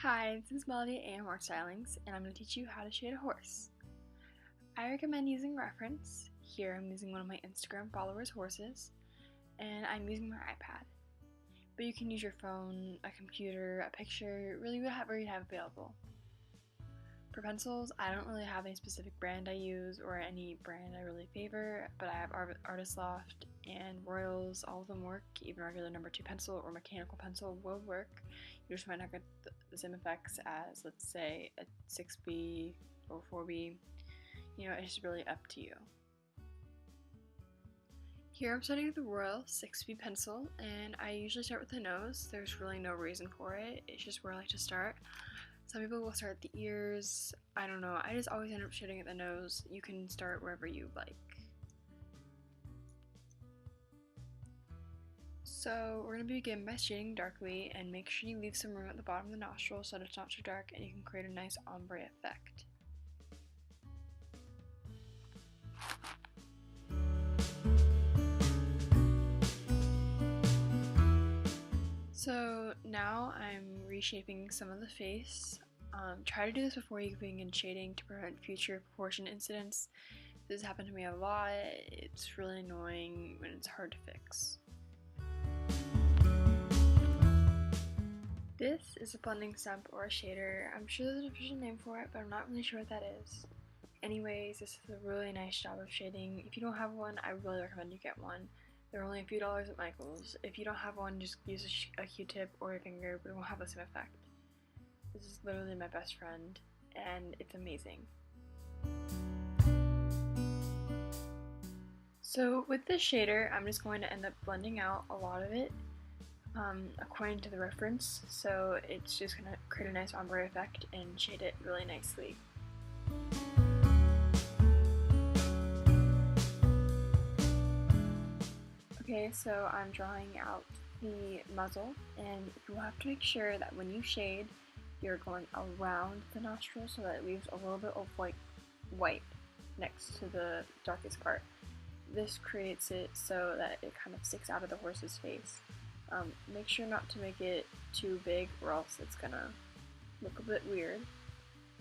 Hi, this is Melody AM Art Stylings, and I'm going to teach you how to shade a horse. I recommend using reference. Here I'm using one of my Instagram followers' horses, and I'm using my iPad. But you can use your phone, a computer, a picture, really whatever you have available. For pencils, I don't really have any specific brand I use or any brand I really favor, but I have Artist Loft and Royals, all of them work. Even regular number 2 pencil or mechanical pencil will work. You just might not get the same effects as, let's say, a 6B or 4B. It's just really up to you. Here I'm starting with the Royal 6B pencil, and I usually start with the nose. There's really no reason for it, it's just where I like to start. Some people will start at the ears, I don't know, I just always end up shading at the nose. You can start wherever you like. So we're going to begin by shading darkly, and make sure you leave some room at the bottom of the nostril so that it's not too dark and you can create a nice ombre effect. So now I'm reshaping some of the face. Try to do this before you begin shading to prevent future proportion incidents. This has happened to me a lot. It's really annoying when it's hard to fix. This is a blending stump or a shader. I'm sure there's an official name for it, but I'm not really sure what that is. Anyways, this is a really nice job of shading. If you don't have one, I really recommend you get one. They're only a few dollars at Michael's. If you don't have one, just use a Q-tip or your finger, but it won't have the same effect. This is literally my best friend, and it's amazing. So with this shader, I'm just going to end up blending out a lot of it according to the reference. So it's just going to create a nice ombre effect and shade it really nicely. Okay, so I'm drawing out the muzzle, and you will have to make sure that when you shade, you're going around the nostril so that it leaves a little bit of white next to the darkest part. This creates it so that it kind of sticks out of the horse's face. Make sure not to make it too big or else it's gonna look a bit weird.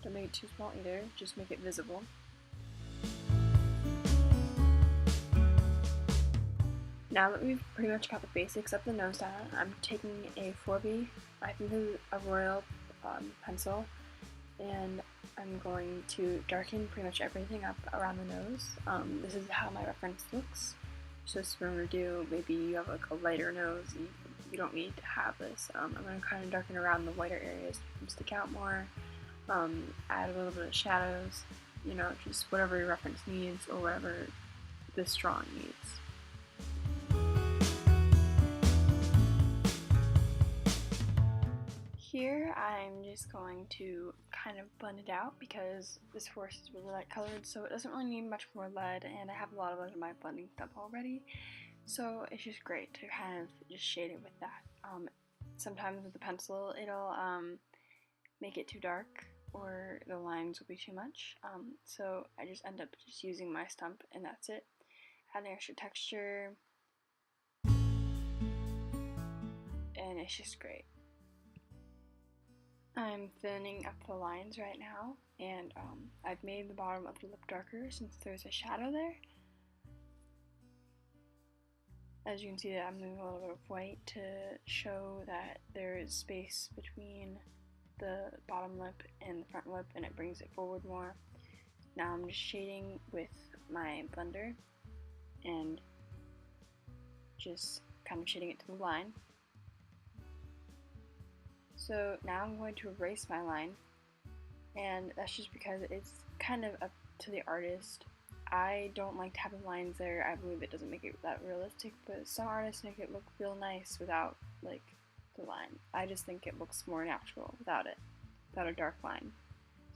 Don't make it too small either, just make it visible. Now that we've pretty much got the basics of the nose down, I'm taking a 4B, I think this is a Royal pencil, and I'm going to darken pretty much everything up around the nose. This is how my reference looks. So this is what I'm going to do. Maybe you have like a lighter nose, you don't need to have this. I'm going to kind of darken around the whiter areas to stick out more, add a little bit of shadows, just whatever your reference needs or whatever this drawing needs. Here I'm just going to kind of blend it out because this horse is really light colored, so it doesn't really need much more lead, and I have a lot of lead in my blending stuff already, so it's just great to kind of just shade it with that. Sometimes with the pencil it'll make it too dark or the lines will be too much, so I just end up just using my stump and that's it. Adding extra texture, and it's just great. I'm thinning up the lines right now, and I've made the bottom of the lip darker since there's a shadow there. As you can see, I'm doing a little bit of white to show that there is space between the bottom lip and the front lip, and it brings it forward more. Now I'm just shading with my blender and just kind of shading it to the line. So now I'm going to erase my line, and that's just because it's kind of up to the artist. I don't like to have the lines there. I believe it doesn't make it that realistic, but some artists make it look real nice without like the line. I just think it looks more natural without it, without a dark line.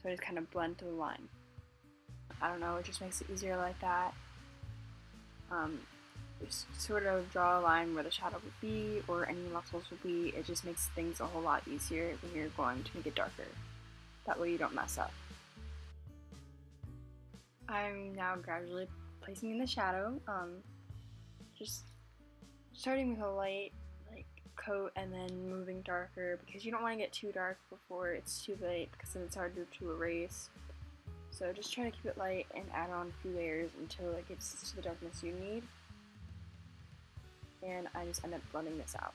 So I just kind of blend to the line. I don't know, it just makes it easier like that. Just sort of draw a line where the shadow would be or any muscles would be. It just makes things a whole lot easier when you're going to make it darker. That way you don't mess up. I'm now gradually placing in the shadow, just starting with a light, like coat and then moving darker, because you don't want to get too dark before it's too late, because then it's harder to erase. So just try to keep it light and add on a few layers until it gets to the darkness you need. And I just end up blending this out.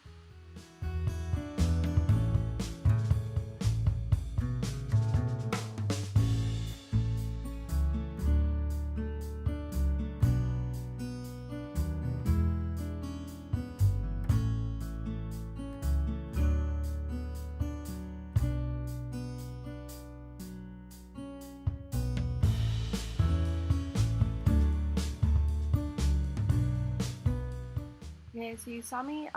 Okay, so you saw me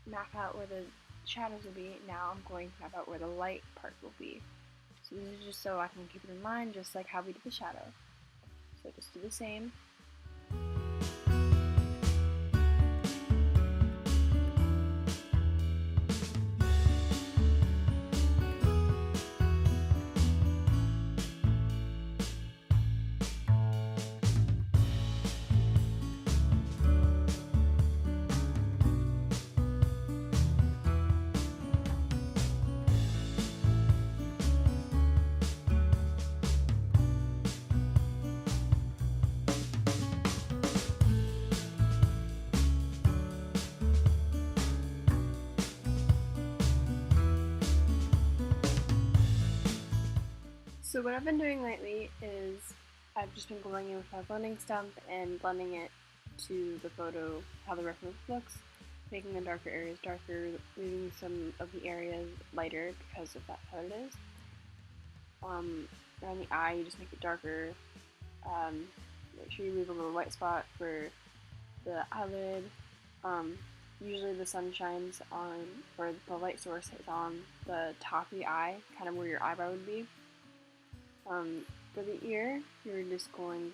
map out where the shadows will be. Now I'm going to map out where the light part will be. So this is just so I can keep it in mind, just like how we did the shadow. So just do the same. So what I've been doing lately is I've just been going in with my blending stump and blending it to the photo, how the reference looks, making the darker areas darker, leaving some of the areas lighter because of that's how it is. Around the eye, you just make it darker. Make sure you leave a little white spot for the eyelid. Usually the sun shines on, or the light source is on the top of the eye, kind of where your eyebrow would be. For the ear, you're just going,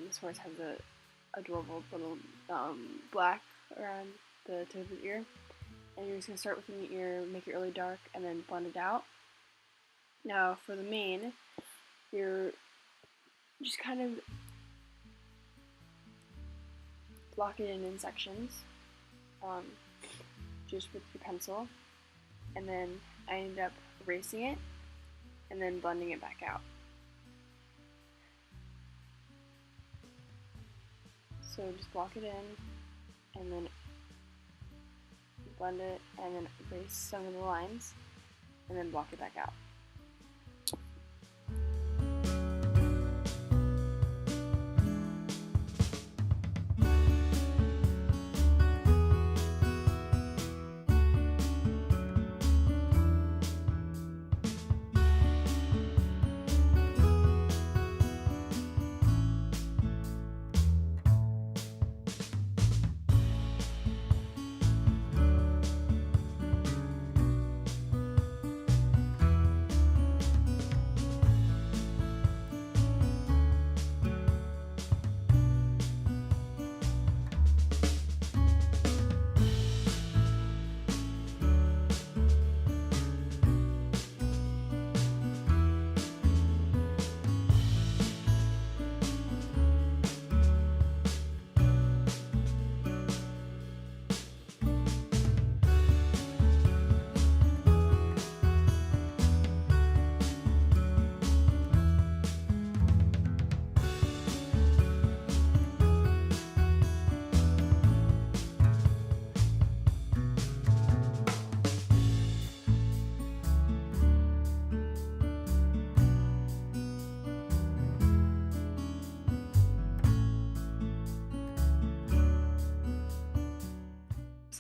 this horse has a adorable little black around the tip of the ear, and you're just going to start within the ear, make it really dark, and then blend it out. Now for the mane, you're just kind of block it in sections, just with your pencil, and then I ended up erasing it, and then blending it back out. So just block it in, and then blend it, and then erase some of the lines, and then block it back out.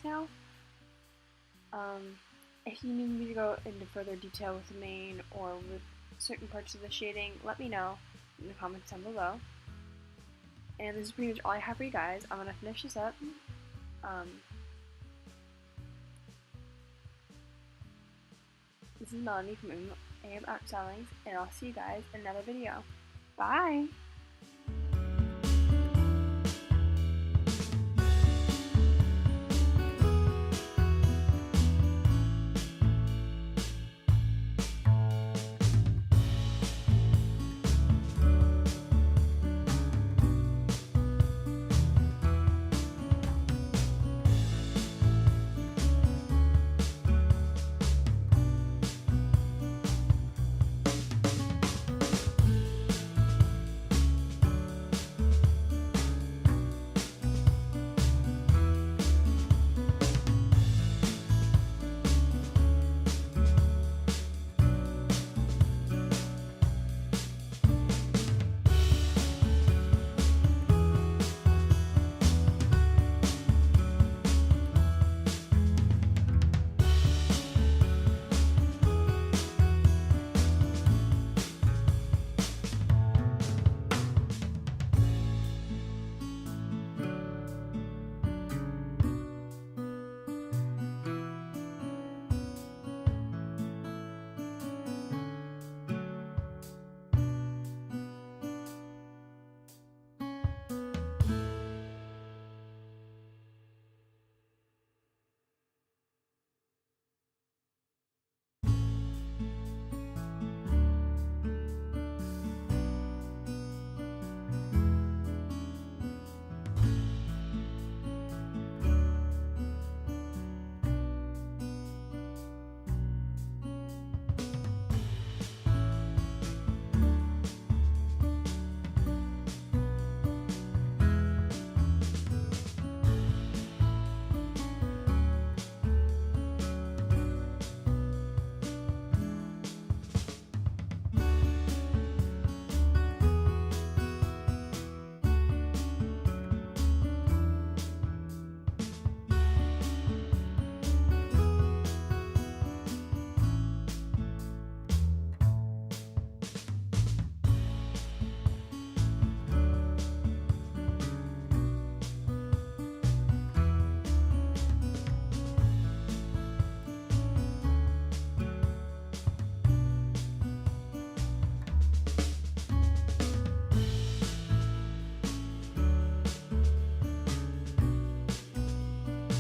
Now, if you need me to go into further detail with the mane or with certain parts of the shading, let me know in the comments down below. And this is pretty much all I have for you guys. I'm gonna finish this up. This is Melanie from AM Art Stylings, and I'll see you guys in another video. Bye!